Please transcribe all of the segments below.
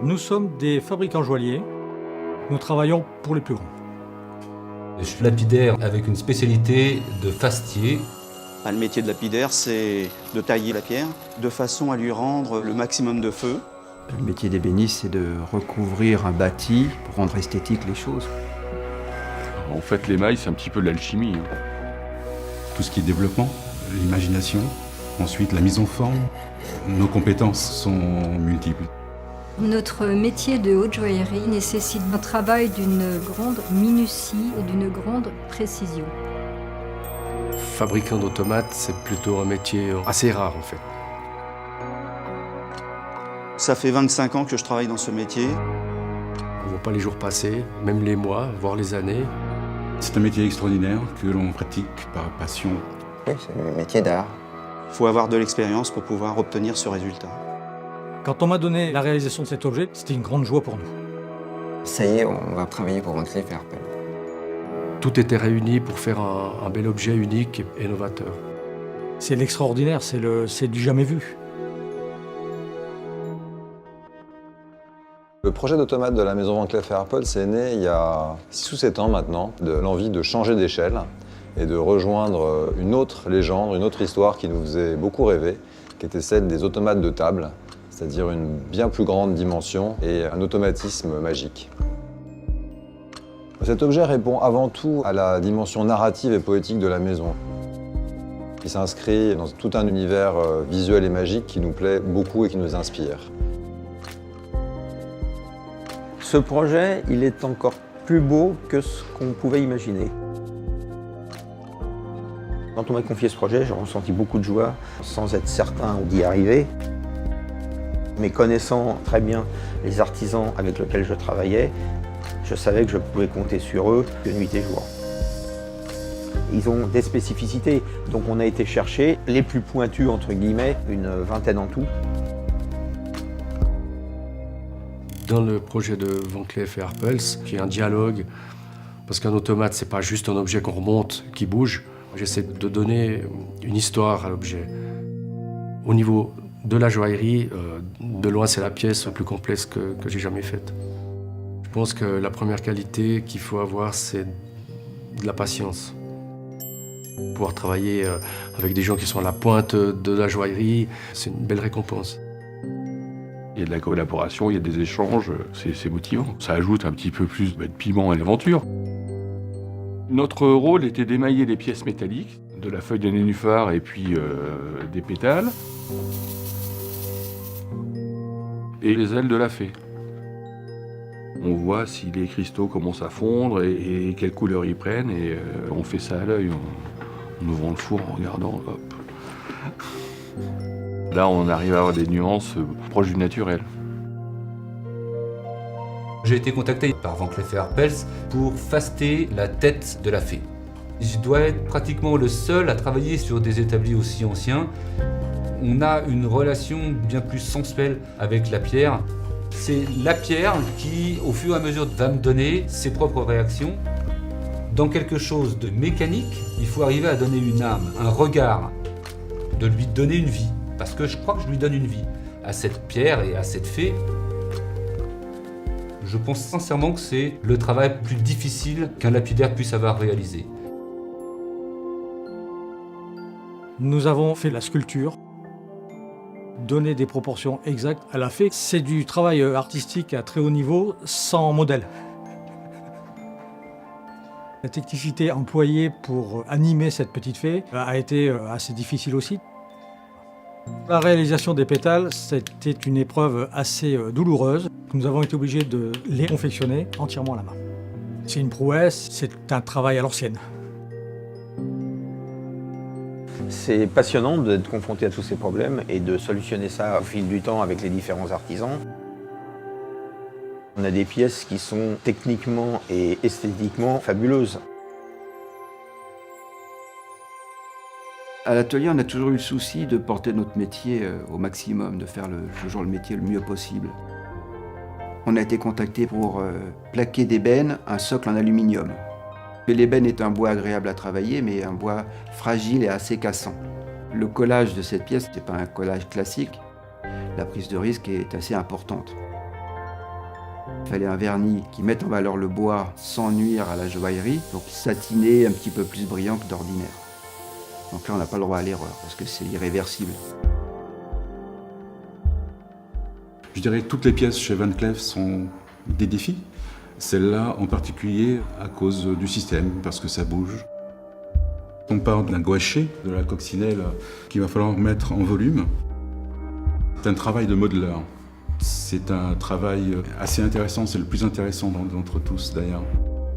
Nous sommes des fabricants joailliers. Nous travaillons pour les plus grands. Je suis lapidaire avec une spécialité de fastier. Le métier de lapidaire, c'est de tailler la pierre de façon à lui rendre le maximum de feu. Le métier d'ébéniste, c'est de recouvrir un bâti pour rendre esthétique les choses. En fait, l'émail, c'est un petit peu de l'alchimie. Tout ce qui est développement, l'imagination, ensuite la mise en forme. Nos compétences sont multiples. Notre métier de haute joaillerie nécessite un travail d'une grande minutie et d'une grande précision. Fabricant d'automates, c'est plutôt un métier assez rare en fait. Ça fait 25 ans que je travaille dans ce métier. On ne voit pas les jours passer, même les mois, voire les années. C'est un métier extraordinaire que l'on pratique par passion. Oui, c'est un métier d'art. Il faut avoir de l'expérience pour pouvoir obtenir ce résultat. Quand on m'a donné la réalisation de cet objet, c'était une grande joie pour nous. Ça y est, on va travailler pour Van Cleef & Arpels. Tout était réuni pour faire un bel objet unique et novateur. C'est l'extraordinaire, c'est du jamais vu. Le projet d'automate de la maison Van Cleef & Arpels est né il y a 6 ou 7 ans maintenant, de l'envie de changer d'échelle et de rejoindre une autre légende, une autre histoire qui nous faisait beaucoup rêver, qui était celle des automates de table, c'est-à-dire une bien plus grande dimension et un automatisme magique. Cet objet répond avant tout à la dimension narrative et poétique de la maison. Il s'inscrit dans tout un univers visuel et magique qui nous plaît beaucoup et qui nous inspire. Ce projet, il est encore plus beau que ce qu'on pouvait imaginer. Quand on m'a confié ce projet, j'ai ressenti beaucoup de joie, sans être certain d'y arriver. Mais connaissant très bien les artisans avec lesquels je travaillais, je savais que je pouvais compter sur eux de nuit et jour. Ils ont des spécificités, donc on a été chercher les plus pointus, entre guillemets, une vingtaine en tout. Dans le projet de Van Cleef & Arpels, il y a un dialogue, parce qu'un automate, c'est pas juste un objet qu'on remonte, qui bouge. J'essaie de donner une histoire à l'objet. Au niveau de la joaillerie, de loin, c'est la pièce la plus complexe que j'ai jamais faite. Je pense que la première qualité qu'il faut avoir, c'est de la patience. Pouvoir travailler avec des gens qui sont à la pointe de la joaillerie, c'est une belle récompense. Il y a de la collaboration, il y a des échanges, c'est motivant. Ça ajoute un petit peu plus de piment à l'aventure. Notre rôle était d'émailler les pièces métalliques, de la feuille de nénuphar et puis des pétales, et les ailes de la fée. On voit si les cristaux commencent à fondre et quelle couleur ils prennent, et on fait ça à l'œil, en ouvrant le four, en regardant, hop. Là, on arrive à avoir des nuances proches du naturel. J'ai été contacté par Van Cleef & Arpels pour faster la tête de la fée. Je dois être pratiquement le seul à travailler sur des établis aussi anciens. On a une relation bien plus sensuelle avec la pierre. C'est la pierre qui, au fur et à mesure, va me donner ses propres réactions. Dans quelque chose de mécanique, il faut arriver à donner une âme, un regard, de lui donner une vie. Parce que je crois que je lui donne une vie à cette pierre et à cette fée. Je pense sincèrement que c'est le travail le plus difficile qu'un lapidaire puisse avoir réalisé. Nous avons fait la sculpture, donné des proportions exactes à la fée. C'est du travail artistique à très haut niveau, sans modèle. La technicité employée pour animer cette petite fée a été assez difficile aussi. La réalisation des pétales, c'était une épreuve assez douloureuse. Nous avons été obligés de les confectionner entièrement à la main. C'est une prouesse, c'est un travail à l'ancienne. C'est passionnant d'être confronté à tous ces problèmes et de solutionner ça au fil du temps avec les différents artisans. On a des pièces qui sont techniquement et esthétiquement fabuleuses. À l'atelier, on a toujours eu le souci de porter notre métier au maximum, de faire toujours le métier le mieux possible. On a été contacté pour plaquer d'ébène un socle en aluminium. L'ébène est un bois agréable à travailler, mais un bois fragile et assez cassant. Le collage de cette pièce n'est pas un collage classique. La prise de risque est assez importante. Il fallait un vernis qui mette en valeur le bois sans nuire à la joaillerie, donc satiné, un petit peu plus brillant que d'ordinaire. Donc là, on n'a pas le droit à l'erreur, parce que c'est irréversible. Je dirais que toutes les pièces chez Van Cleef sont des défis. Celle-là en particulier à cause du système, parce que ça bouge. On part d'un gouaché, de la coccinelle, qu'il va falloir mettre en volume. C'est un travail de modeleur. C'est un travail assez intéressant, c'est le plus intéressant d'entre tous d'ailleurs.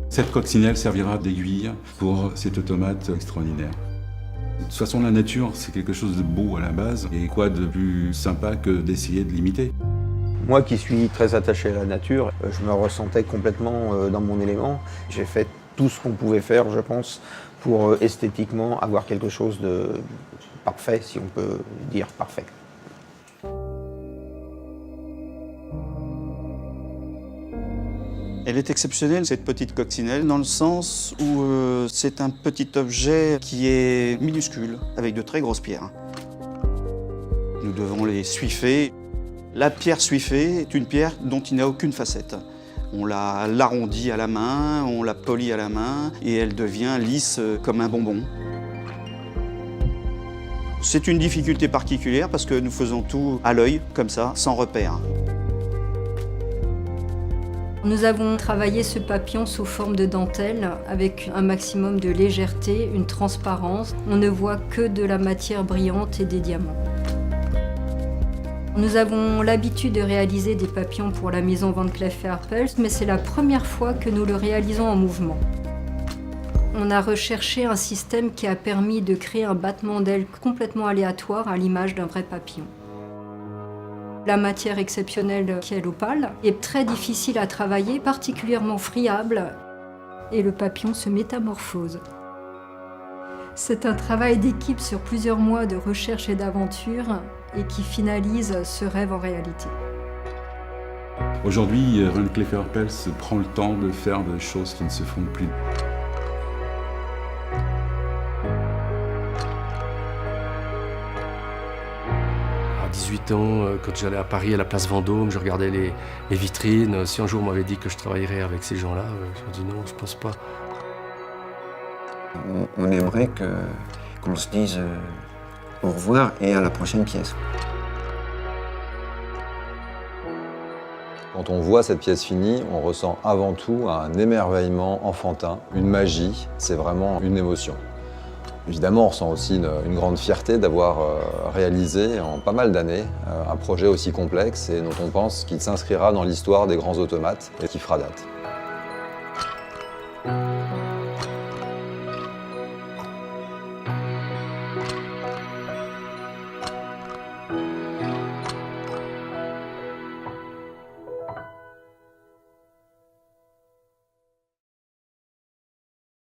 Cette coccinelle servira d'aiguille pour cet automate extraordinaire. De toute façon, la nature, c'est quelque chose de beau à la base, et quoi de plus sympa que d'essayer de l'imiter. Moi qui suis très attaché à la nature, je me ressentais complètement dans mon élément. J'ai fait tout ce qu'on pouvait faire, je pense, pour esthétiquement avoir quelque chose de parfait, si on peut dire parfait. Elle est exceptionnelle, cette petite coccinelle, dans le sens où c'est un petit objet qui est minuscule, avec de très grosses pierres. Nous devons les suifer. La pierre suifée est une pierre dont il n'y a aucune facette. On l'arrondit à la main, on la polit à la main, et elle devient lisse comme un bonbon. C'est une difficulté particulière parce que nous faisons tout à l'œil, comme ça, sans repère. Nous avons travaillé ce papillon sous forme de dentelle avec un maximum de légèreté, une transparence. On ne voit que de la matière brillante et des diamants. Nous avons l'habitude de réaliser des papillons pour la maison Van Cleef & Arpels, mais c'est la première fois que nous le réalisons en mouvement. On a recherché un système qui a permis de créer un battement d'ailes complètement aléatoire à l'image d'un vrai papillon. La matière exceptionnelle qui est l'opale est très difficile à travailler, particulièrement friable, et le papillon se métamorphose. C'est un travail d'équipe sur plusieurs mois de recherche et d'aventure et qui finalise ce rêve en réalité. Aujourd'hui, Van Cleef & Arpels prend le temps de faire des choses qui ne se font plus. À 18 ans, quand j'allais à Paris, à la place Vendôme, je regardais les vitrines. Si un jour on m'avait dit que je travaillerais avec ces gens-là, je me dis non, je pense pas. On aimerait qu'on se dise au revoir et à la prochaine pièce. Quand on voit cette pièce finie, on ressent avant tout un émerveillement enfantin, une magie, c'est vraiment une émotion. Évidemment, on ressent aussi une grande fierté d'avoir réalisé en pas mal d'années un projet aussi complexe et dont on pense qu'il s'inscrira dans l'histoire des grands automates et qui fera date.